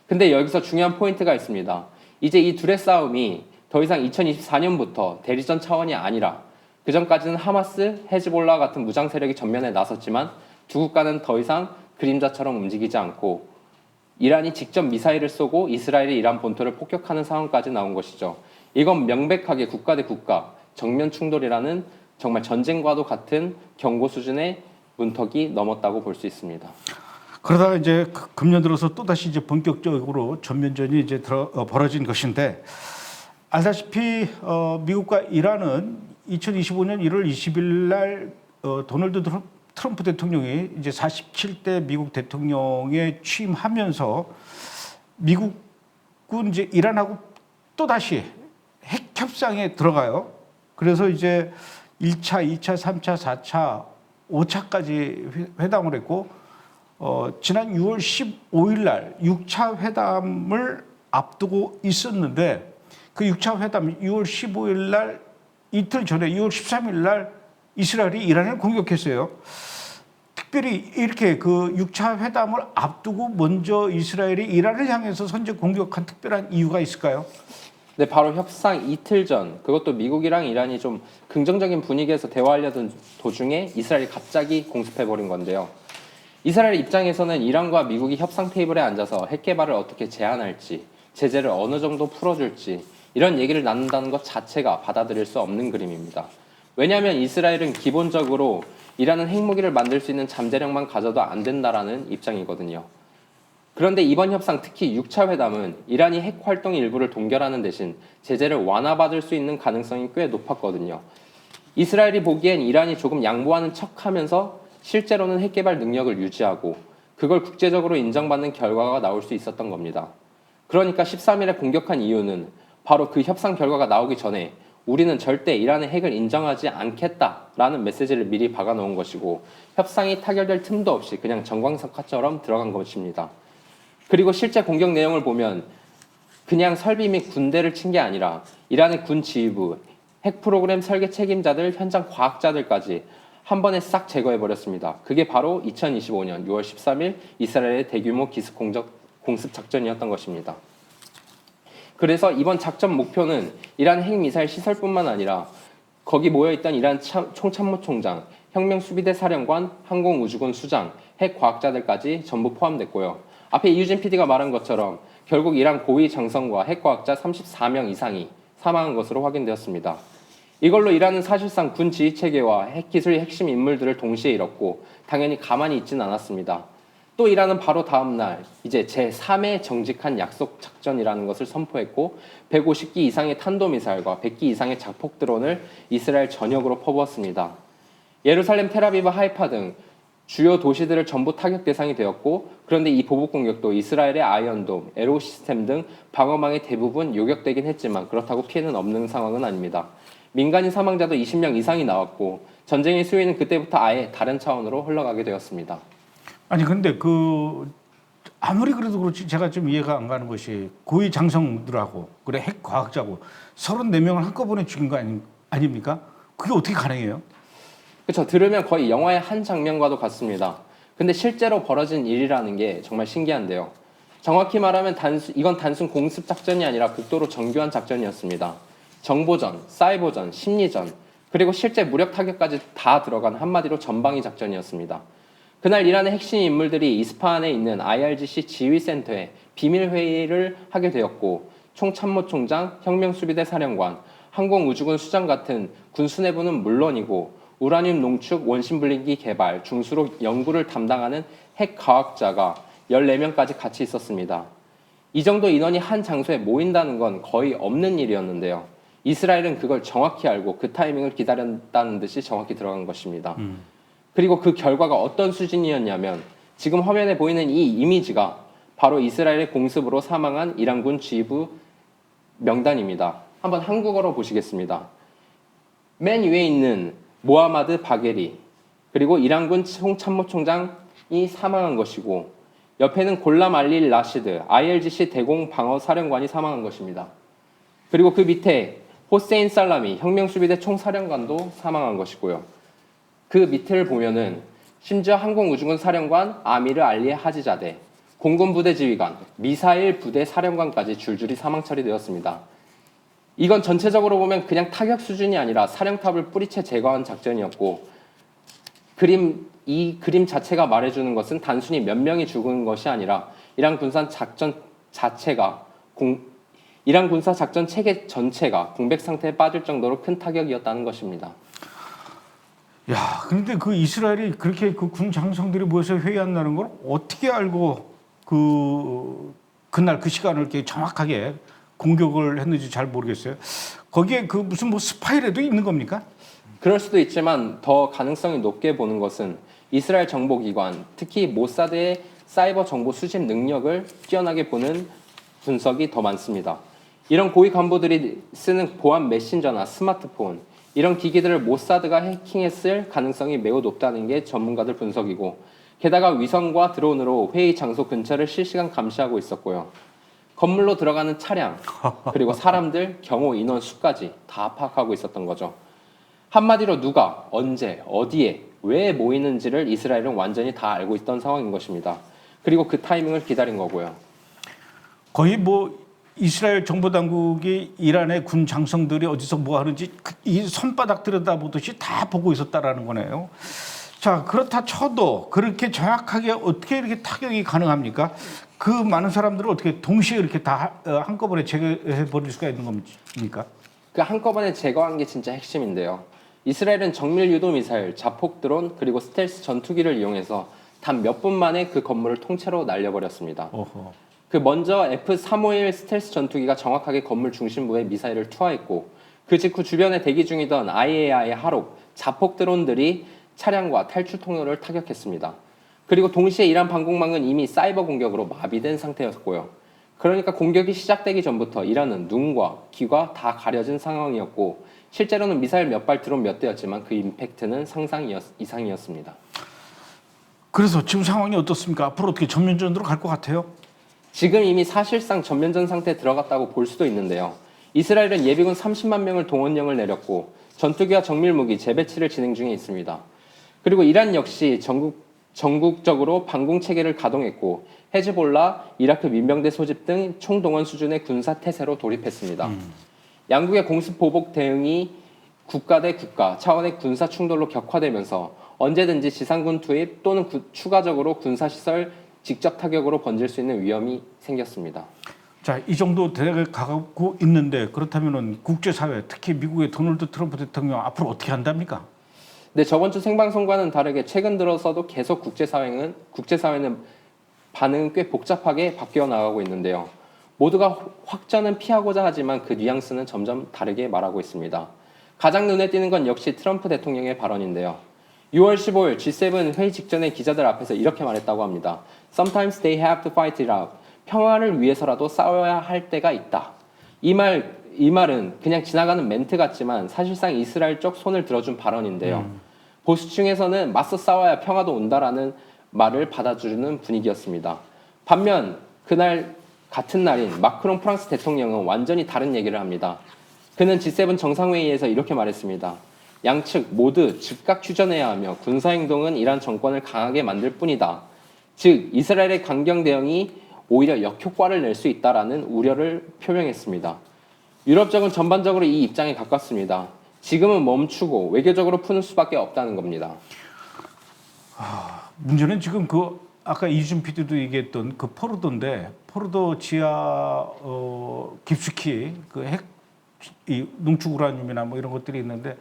근데 여기서 중요한 포인트가 있습니다. 이제 이 둘의 싸움이 더 이상 2024년부터 대리전 차원이 아니라 그전까지는 하마스, 헤즈볼라 같은 무장 세력이 전면에 나섰지만 두 국가는 더 이상 그림자처럼 움직이지 않고 이란이 직접 미사일을 쏘고 이스라엘이 이란 본토를 폭격하는 상황까지 나온 것이죠. 이건 명백하게 국가 대 국가 정면 충돌이라는 정말 전쟁과도 같은 경고 수준의 문턱이 넘었다고 볼 수 있습니다. 그러다가 이제 금년 들어서 또 다시 이제 본격적으로 전면전이 이제 벌어진 것인데 알다시피 미국과 이란은 2025년 1월 20일 날 도널드 트럼프 대통령이 이제 47대 미국 대통령에 취임하면서 미국은 이제 이란하고 또 다시 핵 협상에 들어가요. 그래서 이제 1차, 2차, 3차, 4차, 5차까지 회담을 했고 지난 6월 15일 날 6차 회담을 앞두고 있었는데 그 6차 회담 6월 15일 날 이틀 전에 6월 13일 날 이스라엘이 이란을 공격했어요. 특별히 이렇게 그 6차 회담을 앞두고 먼저 이스라엘이 이란을 향해서 선제 공격한 특별한 이유가 있을까요? 네, 바로 협상 이틀 전, 그것도 미국이랑 이란이 좀 긍정적인 분위기에서 대화하려던 도중에 이스라엘이 갑자기 공습해버린 건데요. 이스라엘 입장에서는 이란과 미국이 협상 테이블에 앉아서 핵 개발을 어떻게 제한할지, 제재를 어느 정도 풀어줄지 이런 얘기를 나눈다는 것 자체가 받아들일 수 없는 그림입니다. 왜냐하면 이스라엘은 기본적으로 이란은 핵무기를 만들 수 있는 잠재력만 가져도 안 된다라는 입장이거든요. 그런데 이번 협상, 특히 6차 회담은 이란이 핵 활동 일부를 동결하는 대신 제재를 완화받을 수 있는 가능성이 꽤 높았거든요. 이스라엘이 보기엔 이란이 조금 양보하는 척하면서 실제로는 핵 개발 능력을 유지하고 그걸 국제적으로 인정받는 결과가 나올 수 있었던 겁니다. 그러니까 13일에 공격한 이유는 바로 그 협상 결과가 나오기 전에 우리는 절대 이란의 핵을 인정하지 않겠다라는 메시지를 미리 박아놓은 것이고 협상이 타결될 틈도 없이 그냥 정광석화처럼 들어간 것입니다. 그리고 실제 공격 내용을 보면 그냥 설비 및 군대를 친 게 아니라 이란의 군 지휘부, 핵 프로그램 설계 책임자들, 현장 과학자들까지 한 번에 싹 제거해버렸습니다. 그게 바로 2025년 6월 13일 이스라엘의 대규모 기습 공습 작전이었던 것입니다. 그래서 이번 작전 목표는 이란 핵미사일 시설뿐만 아니라 거기 모여있던 이란 총참모총장, 혁명수비대 사령관, 항공우주군 수장, 핵과학자들까지 전부 포함됐고요. 앞에 이유진 PD가 말한 것처럼 결국 이란 고위 장성과 핵과학자 34명 이상이 사망한 것으로 확인되었습니다. 이걸로 이란은 사실상 군 지휘체계와 핵기술의 핵심 인물들을 동시에 잃었고 당연히 가만히 있지는 않았습니다. 또 이란은 바로 다음 날 이제 제3의 정직한 약속 작전이라는 것을 선포했고 150기 이상의 탄도미사일과 100기 이상의 자폭 드론을 이스라엘 전역으로 퍼부었습니다. 예루살렘, 텔아비브, 하이파 등 주요 도시들을 전부 타격 대상이 되었고 그런데 이 보복 공격도 이스라엘의 아이언돔, 에로 시스템 등 방어망의 대부분 요격되긴 했지만 그렇다고 피해는 없는 상황은 아닙니다. 민간인 사망자도 20명 이상이 나왔고 전쟁의 수위는 그때부터 아예 다른 차원으로 흘러가게 되었습니다. 아니 근데 아무리 그래도 그렇지 제가 좀 이해가 안 가는 것이 고위 장성들하고 그래 핵 과학자고 34명을 한꺼번에 죽인 거 아닙니까? 그게 어떻게 가능해요? 그렇죠. 들으면 거의 영화의 한 장면과도 같습니다. 근데 실제로 벌어진 일이라는 게 정말 신기한데요. 정확히 말하면 이건 단순 공습 작전이 아니라 극도로 정교한 작전이었습니다. 정보전, 사이버전, 심리전, 그리고 실제 무력 타격까지 다 들어간 한마디로 전방위 작전이었습니다. 그날 이란의 핵심 인물들이 이스파한에 있는 IRGC 지휘센터에 비밀회의를 하게 되었고 총참모총장, 혁명수비대 사령관, 항공우주군 수장 같은 군 수뇌부는 물론이고 우라늄 농축, 원심분리기 개발, 중수로 연구를 담당하는 핵과학자가 14명까지 같이 있었습니다. 이 정도 인원이 한 장소에 모인다는 건 거의 없는 일이었는데요. 이스라엘은 그걸 정확히 알고 그 타이밍을 기다렸다는 듯이 정확히 들어간 것입니다. 그리고 그 결과가 어떤 수준이었냐면 지금 화면에 보이는 이 이미지가 바로 이스라엘의 공습으로 사망한 이란군 지휘부 명단입니다. 한번 한국어로 보시겠습니다. 맨 위에 있는 모하마드 바게리, 그리고 이란군 총참모총장이 사망한 것이고 옆에는 골람 알리 라시드, IRGC 대공방어사령관이 사망한 것입니다. 그리고 그 밑에 호세인 살라미, 혁명수비대 총사령관도 사망한 것이고요. 그 밑을 보면은 심지어 항공우주군 사령관 아미르 알리 하지자데, 공군부대 지휘관, 미사일 부대 사령관까지 줄줄이 사망 처리되었습니다. 이건 전체적으로 보면 그냥 타격 수준이 아니라 사령탑을 뿌리채 제거한 작전이었고 이 그림 자체가 말해주는 것은 단순히 몇 명이 죽은 것이 아니라 이란 군사 작전 체계 전체가 공백 상태에 빠질 정도로 큰 타격이었다는 것입니다. 야, 그런데 그 이스라엘이 그렇게 그 군 장성들이 모여서 회의한다는 걸 어떻게 알고 그날 그 시간을 이렇게 정확하게 공격을 했는지 잘 모르겠어요. 거기에 그 무슨 뭐 스파이라도 있는 겁니까? 그럴 수도 있지만 더 가능성이 높게 보는 것은 이스라엘 정보기관, 특히 모사드의 사이버 정보 수집 능력을 뛰어나게 보는 분석이 더 많습니다. 이런 고위 간부들이 쓰는 보안 메신저나 스마트폰, 이런 기기들을 모사드가 해킹했을 가능성이 매우 높다는 게 전문가들 분석이고, 게다가 위성과 드론으로 회의 장소 근처를 실시간 감시하고 있었고요. 건물로 들어가는 차량, 그리고 사람들, 경호 인원 수까지 다 파악하고 있었던 거죠. 한마디로 누가, 언제, 어디에, 왜 모이는지를 이스라엘은 완전히 다 알고 있던 상황인 것입니다. 그리고 그 타이밍을 기다린 거고요. 거의 뭐 이스라엘 정보당국이 이란의 군 장성들이 어디서 뭐 하는지 이 손바닥 들여다보듯이 다 보고 있었다라는 거네요. 자, 그렇다 쳐도 그렇게 정확하게 어떻게 이렇게 타격이 가능합니까? 그 많은 사람들을 어떻게 동시에 이렇게 다 한꺼번에 제거해 버릴 수가 있는 겁니까? 그 한꺼번에 제거한 게 진짜 핵심인데요. 이스라엘은 정밀 유도 미사일, 자폭 드론, 그리고 스텔스 전투기를 이용해서 단 몇 분 만에 그 건물을 통째로 날려버렸습니다. 어허. 그 먼저 F-351 스텔스 전투기가 정확하게 건물 중심부에 미사일을 투하했고, 그 직후 주변에 대기 중이던 IAI의 하록, 자폭 드론들이 차량과 탈출 통로를 타격했습니다. 그리고 동시에 이란 방공망은 이미 사이버 공격으로 마비된 상태였고요. 그러니까 공격이 시작되기 전부터 이란은 눈과 귀가 다 가려진 상황이었고, 실제로는 미사일 몇 발, 드론 몇 대였지만 그 임팩트는 상상 이상이었습니다. 그래서 지금 상황이 어떻습니까? 앞으로 어떻게 전면전으로 갈 것 같아요? 지금 이미 사실상 전면전 상태에 들어갔다고 볼 수도 있는데요. 이스라엘은 예비군 30만 명을 동원령을 내렸고 전투기와 정밀무기 재배치를 진행 중에 있습니다. 그리고 이란 역시 전국적으로 방공체계를 가동했고 헤즈볼라, 이라크 민병대 소집 등 총동원 수준의 군사 태세로 돌입했습니다. 양국의 공습보복 대응이 국가 대 국가 차원의 군사 충돌로 격화되면서 언제든지 지상군 투입 또는 추가적으로 군사시설 직접 타격으로 번질 수 있는 위험이 생겼습니다. 자, 이 정도 대략 가고 있는데 그렇다면은 국제사회, 특히 미국의 도널드 트럼프 대통령 앞으로 어떻게 한답니까? 네, 저번 주 생방송과는 다르게 최근 들어서도 계속 국제사회는 반응은 꽤 복잡하게 바뀌어 나가고 있는데요. 모두가 확전은 피하고자 하지만 그 뉘앙스는 점점 다르게 말하고 있습니다. 가장 눈에 띄는 건 역시 트럼프 대통령의 발언인데요. 6월 15일 G7 회의 직전에 기자들 앞에서 이렇게 말했다고 합니다. Sometimes they have to fight it out. 평화를 위해서라도 싸워야 할 때가 있다. 이 말은 그냥 지나가는 멘트 같지만 사실상 이스라엘 쪽 손을 들어준 발언인데요. 보수층에서는 맞서 싸워야 평화도 온다라는 말을 받아주는 분위기였습니다. 반면 그날 같은 날인 마크롱 프랑스 대통령은 완전히 다른 얘기를 합니다. 그는 G7 정상회의에서 이렇게 말했습니다. 양측 모두 즉각 휴전해야 하며 군사행동은 이란 정권을 강하게 만들 뿐이다. 즉 이스라엘의 강경 대응이 오히려 역효과를 낼 수 있다라는 우려를 표명했습니다. 유럽적은 전반적으로 이 입장에 가깝습니다. 지금은 멈추고 외교적으로 푸는 수밖에 없다는 겁니다. 문제는 지금 그 아까 이준 PD도 얘기했던 그 포르도인데 포르도 지하 깊숙이 그 이 농축 우라늄이나 뭐 이런 것들이 있는데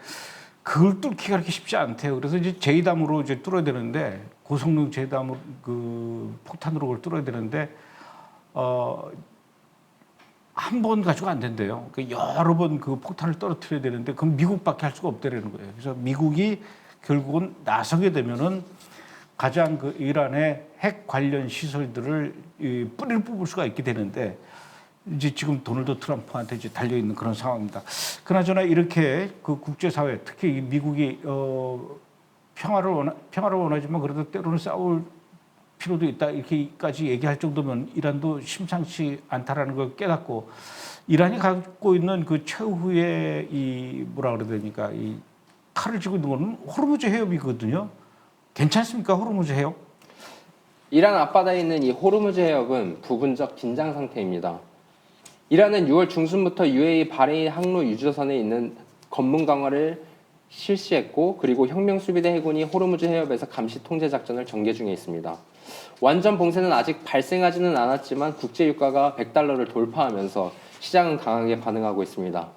그걸 뚫기가 그렇게 쉽지 않대요. 그래서 이제 제이담으로 이제 뚫어야 되는데 고성능 제이담으로 그 폭탄으로 그걸 뚫어야 되는데 한 번 가지고 안 된대요. 그러니까 여러 번 그 폭탄을 떨어뜨려야 되는데 그럼 미국밖에 할 수가 없다는 거예요. 그래서 미국이 결국은 나서게 되면은 가장 그 이란의 핵 관련 시설들을 뿌리를 뽑을 수가 있게 되는데 이제 지금 도널드 트럼프한테 이제 달려 있는 그런 상황입니다. 그나저나 이렇게 그 국제사회 특히 미국이 평화를 원하지만 그래도 때로는 싸울 필요도 있다 이렇게까지 얘기할 정도면 이란도 심상치 않다라는 걸 깨닫고 이란이 갖고 있는 그 최후의 이 뭐라 그래야 되니까 이 칼을 쥐고 있는 거는 호르무즈 해협이거든요. 괜찮습니까 호르무즈 해협? 이란 앞바다에 있는 이 호르무즈 해협은 부분적 긴장 상태입니다. 이란은 6월 중순부터 UAE 바레인 항로 유조선에 있는 검문 강화를 실시했고 그리고 혁명수비대 해군이 호르무즈 해협에서 감시 통제 작전을 전개 중에 있습니다. 완전 봉쇄는 아직 발생하지는 않았지만 국제 유가가 $100를 돌파하면서 시장은 강하게 반응하고 있습니다.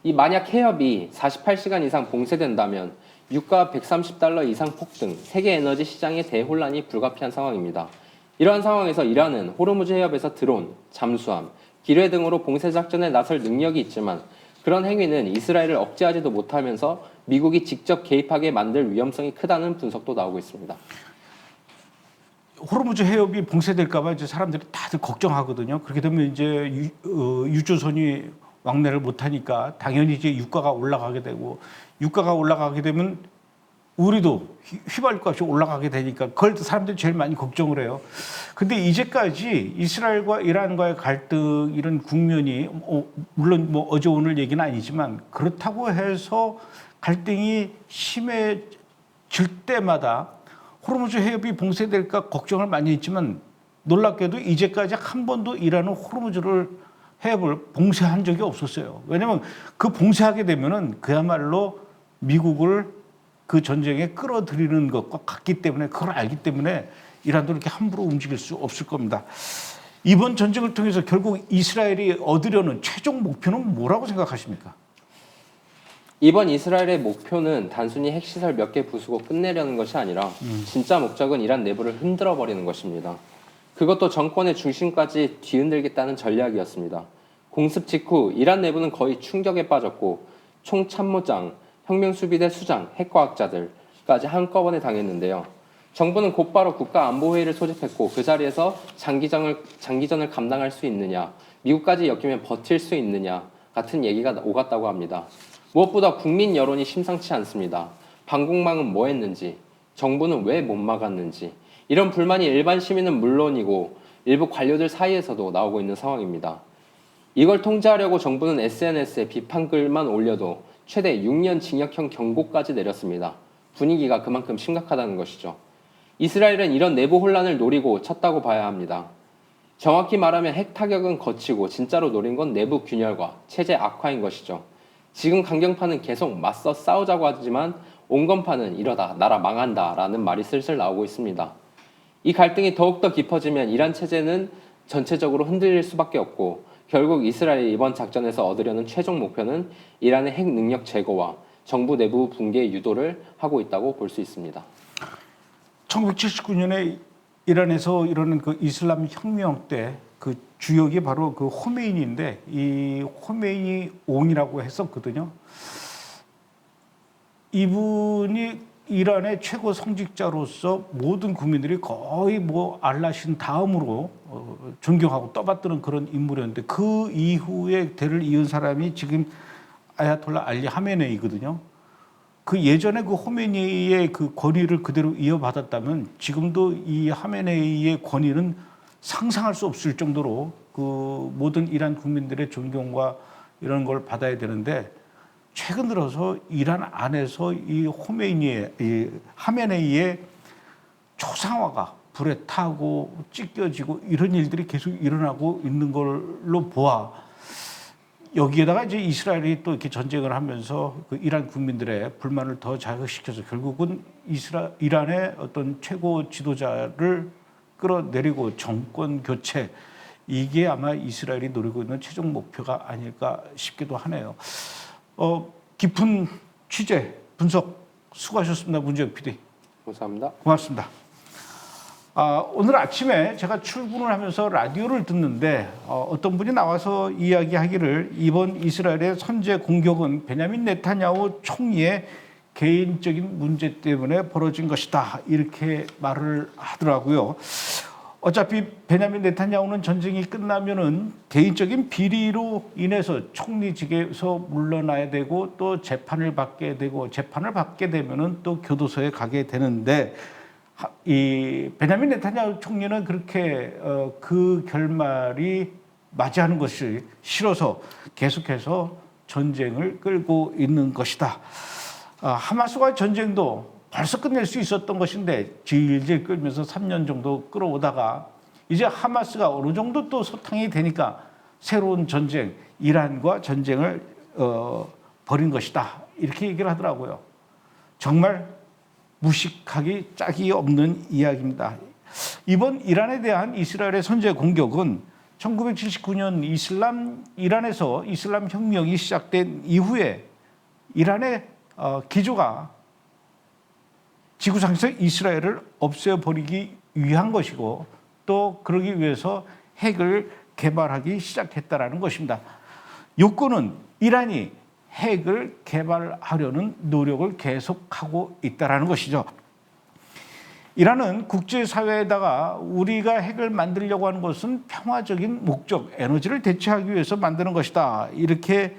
이 만약 해협이 48시간 이상 봉쇄된다면 유가 $130 이상 폭등, 세계 에너지 시장의 대혼란이 불가피한 상황입니다. 이러한 상황에서 이란은 호르무즈 해협에서 드론, 잠수함, 기뢰 등으로 봉쇄 작전에 나설 능력이 있지만 그런 행위는 이스라엘을 억제하지도 못하면서 미국이 직접 개입하게 만들 위험성이 크다는 분석도 나오고 있습니다. 호르무즈 해협이 봉쇄될까봐 이제 사람들이 다들 걱정하거든요. 그렇게 되면 이제 유조선이 왕래를 못하니까 당연히 이제 유가가 올라가게 되고, 유가가 올라가게 되면 우리도 휘발유값이 올라가게 되니까 그걸 사람들이 제일 많이 걱정을 해요. 근데 이제까지 이스라엘과 이란과의 갈등, 이런 국면이 물론 뭐 어제 오늘 얘기는 아니지만 그렇다고 해서 갈등이 심해질 때마다 호르무즈 해협이 봉쇄될까 걱정을 많이 했지만 놀랍게도 이제까지 한 번도 이란은 호르무즈를 해협을 봉쇄한 적이 없었어요. 왜냐하면 그 봉쇄하게 되면은 그야말로 미국을 그 전쟁에 끌어들이는 것과 같기 때문에, 그걸 알기 때문에 이란도 이렇게 함부로 움직일 수 없을 겁니다. 이번 전쟁을 통해서 결국 이스라엘이 얻으려는 최종 목표는 뭐라고 생각하십니까? 이번 이스라엘의 목표는 단순히 핵시설 몇 개 부수고 끝내려는 것이 아니라 진짜 목적은 이란 내부를 흔들어 버리는 것입니다. 그것도 정권의 중심까지 뒤흔들겠다는 전략이었습니다. 공습 직후 이란 내부는 거의 충격에 빠졌고 총참모장, 혁명수비대 수장, 핵과학자들까지 한꺼번에 당했는데요. 정부는 곧바로 국가안보회의를 소집했고 그 자리에서 장기전을 감당할 수 있느냐, 미국까지 엮이면 버틸 수 있느냐 같은 얘기가 오갔다고 합니다. 무엇보다 국민 여론이 심상치 않습니다. 방공망은 뭐 했는지, 정부는 왜 못 막았는지, 이런 불만이 일반 시민은 물론이고 일부 관료들 사이에서도 나오고 있는 상황입니다. 이걸 통제하려고 정부는 SNS에 비판글만 올려도 최대 6년 징역형 경고까지 내렸습니다. 분위기가 그만큼 심각하다는 것이죠. 이스라엘은 이런 내부 혼란을 노리고 쳤다고 봐야 합니다. 정확히 말하면 핵 타격은 거치고 진짜로 노린 건 내부 균열과 체제 악화인 것이죠. 지금 강경파는 계속 맞서 싸우자고 하지만 온건파는 이러다 나라 망한다 라는 말이 슬슬 나오고 있습니다. 이 갈등이 더욱더 깊어지면 이란 체제는 전체적으로 흔들릴 수밖에 없고 결국 이스라엘이 이번 작전에서 얻으려는 최종 목표는 이란의 핵 능력 제거와 정부 내부 붕괴 유도를 하고 있다고 볼 수 있습니다. 1979년에 이란에서 일어난 그 이슬람 혁명 때 그 주역이 바로 그 호메이니인데, 이 호메이니 옹이라고 했었거든요. 이분이 이란의 최고 성직자로서 모든 국민들이 거의 뭐 알라신 다음으로 존경하고 떠받드는 그런 인물이었는데, 그 이후에 대를 이은 사람이 지금 아야톨라 알리 하메네이거든요. 그 예전에 그 호메니의 그 권위를 그대로 이어받았다면 지금도 이 하메네이의 권위는 상상할 수 없을 정도로 그 모든 이란 국민들의 존경과 이런 걸 받아야 되는데, 최근 들어서 이란 안에서 이 호메니의, 이 하메네이의 초상화가 불에 타고 찢겨지고 이런 일들이 계속 일어나고 있는 걸로 보아, 여기에다가 이제 이스라엘이 또 이렇게 전쟁을 하면서 그 이란 국민들의 불만을 더 자극시켜서 결국은 이란의 어떤 최고 지도자를 끌어내리고 정권 교체, 이게 아마 이스라엘이 노리고 있는 최종 목표가 아닐까 싶기도 하네요. 깊은 취재, 분석 수고하셨습니다. 문재혁 PD. 감사합니다. 고맙습니다. 오늘 아침에 제가 출근을 하면서 라디오를 듣는데 어떤 분이 나와서 이야기하기를 이번 이스라엘의 선제 공격은 베냐민 네타냐후 총리의 개인적인 문제 때문에 벌어진 것이다, 이렇게 말을 하더라고요. 어차피 베냐민 네타냐후는 전쟁이 끝나면은 개인적인 비리로 인해서 총리직에서 물러나야 되고 또 재판을 받게 되고, 재판을 받게 되면은 또 교도소에 가게 되는데, 이 베냐민 네타냐후 총리는 그렇게 그 결말이 맞이하는 것이 싫어서 계속해서 전쟁을 끌고 있는 것이다. 하마스와의 전쟁도 벌써 끝낼 수 있었던 것인데 질질 끌면서 3년 정도 끌어오다가 이제 하마스가 어느 정도 또 소탕이 되니까 새로운 전쟁, 이란과 전쟁을 벌인 것이다, 이렇게 얘기를 하더라고요. 정말 무식하기 짝이 없는 이야기입니다. 이번 이란에 대한 이스라엘의 선제 공격은 1979년 이란에서 이슬람 혁명이 시작된 이후에 이란의 기조가 지구상에서 이스라엘을 없애버리기 위한 것이고, 또 그러기 위해서 핵을 개발하기 시작했다라는 것입니다. 요건은 이란이 핵을 개발하려는 노력을 계속하고 있다라는 것이죠. 이란은 국제사회에다가 우리가 핵을 만들려고 하는 것은 평화적인 목적, 에너지를 대체하기 위해서 만드는 것이다. 이렇게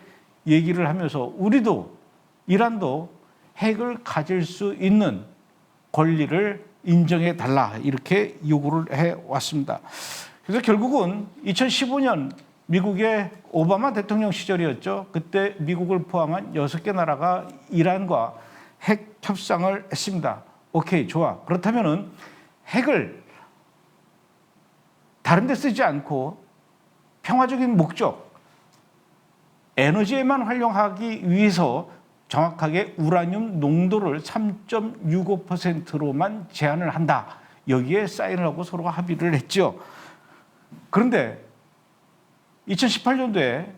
얘기를 하면서 우리도, 이란도 핵을 가질 수 있는 권리를 인정해 달라. 이렇게 요구를 해왔습니다. 그래서 결국은 2015년 미국의 오바마 대통령 시절이었죠. 그때 미국을 포함한 6개 나라가 이란과 핵 협상을 했습니다. 오케이, 좋아. 그렇다면은 핵을 다른 데 쓰지 않고 평화적인 목적, 에너지에만 활용하기 위해서 정확하게 우라늄 농도를 3.65%로만 제한을 한다. 여기에 사인을 하고 서로 합의를 했죠. 그런데 2018년도에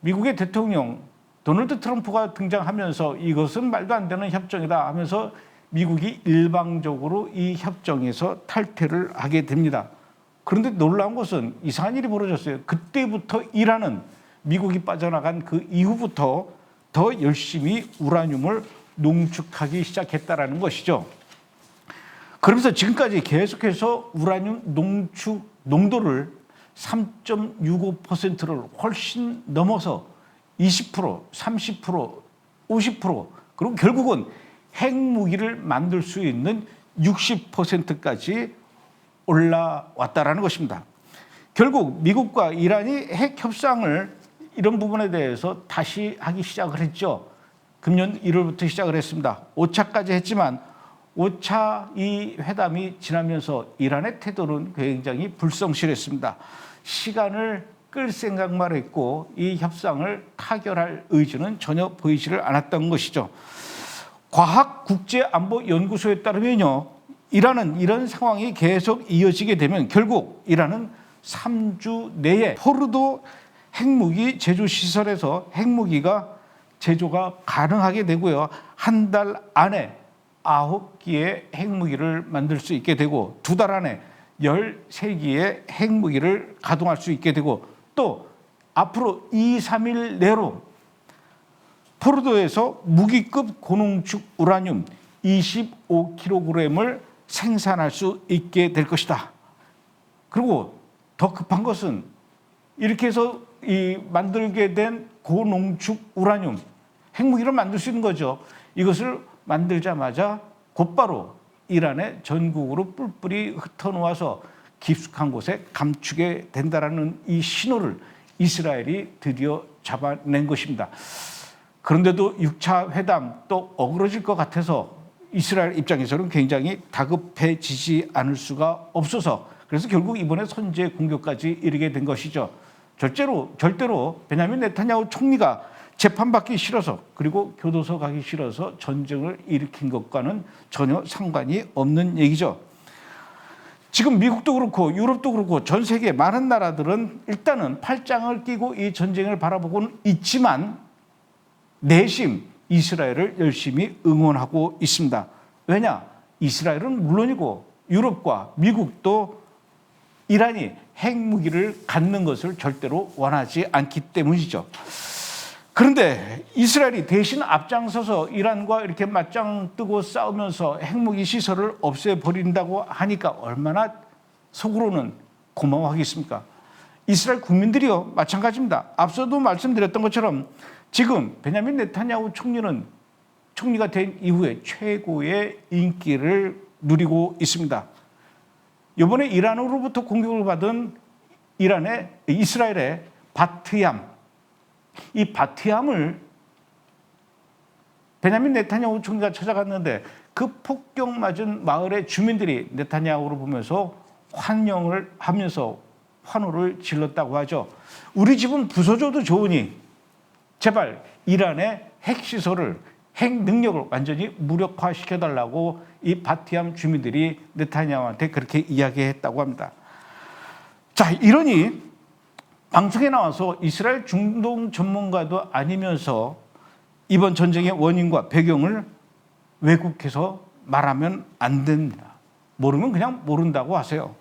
미국의 대통령 도널드 트럼프가 등장하면서 이것은 말도 안 되는 협정이다 하면서 미국이 일방적으로 이 협정에서 탈퇴를 하게 됩니다. 그런데 놀라운 것은 이상한 일이 벌어졌어요. 그때부터 이란은 미국이 빠져나간 그 이후부터 더 열심히 우라늄을 농축하기 시작했다라는 것이죠. 그러면서 지금까지 계속해서 우라늄 농축 농도를 3.65%를 훨씬 넘어서 20%, 30%, 50% 그리고 결국은 핵무기를 만들 수 있는 60%까지 올라왔다라는 것입니다. 결국 미국과 이란이 핵 협상을 이런 부분에 대해서 다시 하기 시작을 했죠. 금년 1월부터 시작을 했습니다. 5차까지 했지만 5차 이 회담이 지나면서 이란의 태도는 굉장히 불성실했습니다. 시간을 끌 생각만 했고 이 협상을 타결할 의지는 전혀 보이지를 않았던 것이죠. 과학국제안보연구소에 따르면요, 이란은 이런 상황이 계속 이어지게 되면 결국 이란은 3주 내에 포르도 핵무기 제조시설에서 핵무기가 제조가 가능하게 되고요. 한 달 안에 9기의 핵무기를 만들 수 있게 되고 2달 안에 13기의 핵무기를 가동할 수 있게 되고 또 앞으로 2, 3일 내로 포르도에서 무기급 고농축 우라늄 25kg을 생산할 수 있게 될 것이다. 그리고 더 급한 것은 이렇게 해서 이 만들게 된 고농축 우라늄 핵무기를 만들 수 있는 거죠. 이것을 만들자마자 곧바로 이란의 전국으로 뿔뿔이 흩어놓아서 깊숙한 곳에 감추게 된다라는 이 신호를 이스라엘이 드디어 잡아낸 것입니다. 그런데도 6차 회담 또 어그러질 것 같아서 이스라엘 입장에서는 굉장히 다급해지지 않을 수가 없어서 그래서 결국 이번에 선제 공격까지 이르게 된 것이죠. 절대로 베냐민 네타냐후 총리가 재판받기 싫어서 그리고 교도소 가기 싫어서 전쟁을 일으킨 것과는 전혀 상관이 없는 얘기죠. 지금 미국도 그렇고 유럽도 그렇고 전 세계 많은 나라들은 일단은 팔짱을 끼고 이 전쟁을 바라보고는 있지만 내심 이스라엘을 열심히 응원하고 있습니다. 왜냐? 이스라엘은 물론이고 유럽과 미국도 이란이 핵무기를 갖는 것을 절대로 원하지 않기 때문이죠. 그런데 이스라엘이 대신 앞장서서 이란과 이렇게 맞짱 뜨고 싸우면서 핵무기 시설을 없애버린다고 하니까 얼마나 속으로는 고마워하겠습니까? 이스라엘 국민들이요, 마찬가지입니다. 앞서도 말씀드렸던 것처럼 지금 베냐민 네타냐후 총리가 된 이후에 최고의 인기를 누리고 있습니다. 이번에 이란으로부터 공격을 받은 이스라엘의 바트얌, 이 바트얌을 베냐민 네타냐후 총리가 찾아갔는데 그 폭격 맞은 마을의 주민들이 네타냐후를 보면서 환영을 하면서 환호를 질렀다고 하죠. 우리 집은 부숴줘도 좋으니 제발 이란의 핵시설을 핵 능력을 완전히 무력화시켜달라고 이 바티암 주민들이 네타냐후한테 그렇게 이야기했다고 합니다. 자, 이러니 방송에 나와서 이스라엘 중동 전문가도 아니면서 이번 전쟁의 원인과 배경을 왜곡해서 말하면 안 됩니다. 모르면 그냥 모른다고 하세요.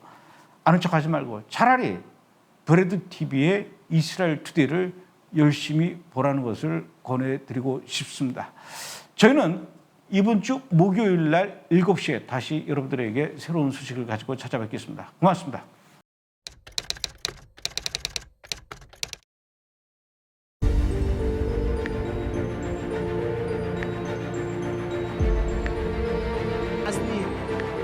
아는 척하지 말고 차라리 브레드 TV의 이스라엘 투데이를 열심히 보라는 것을 권해드리고 싶습니다. 저희는 이번 주 목요일 날 7시에 다시 여러분들에게 새로운 소식을 가지고 찾아뵙겠습니다. 고맙습니다. سنين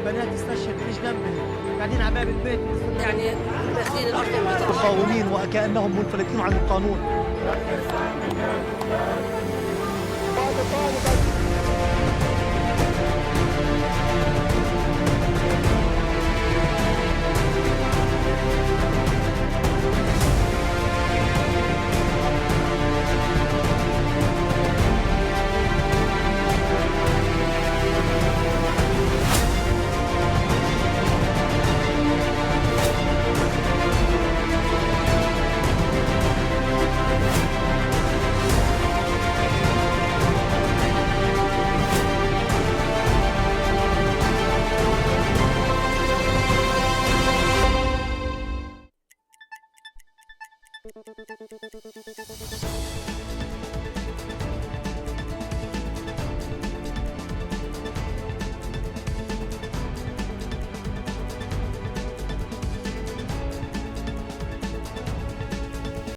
بنات استشهد ايش جنبي قاعدين على باب البيت يعني داخلين الأرض مقاومين وكانهم منفلتين عن القانون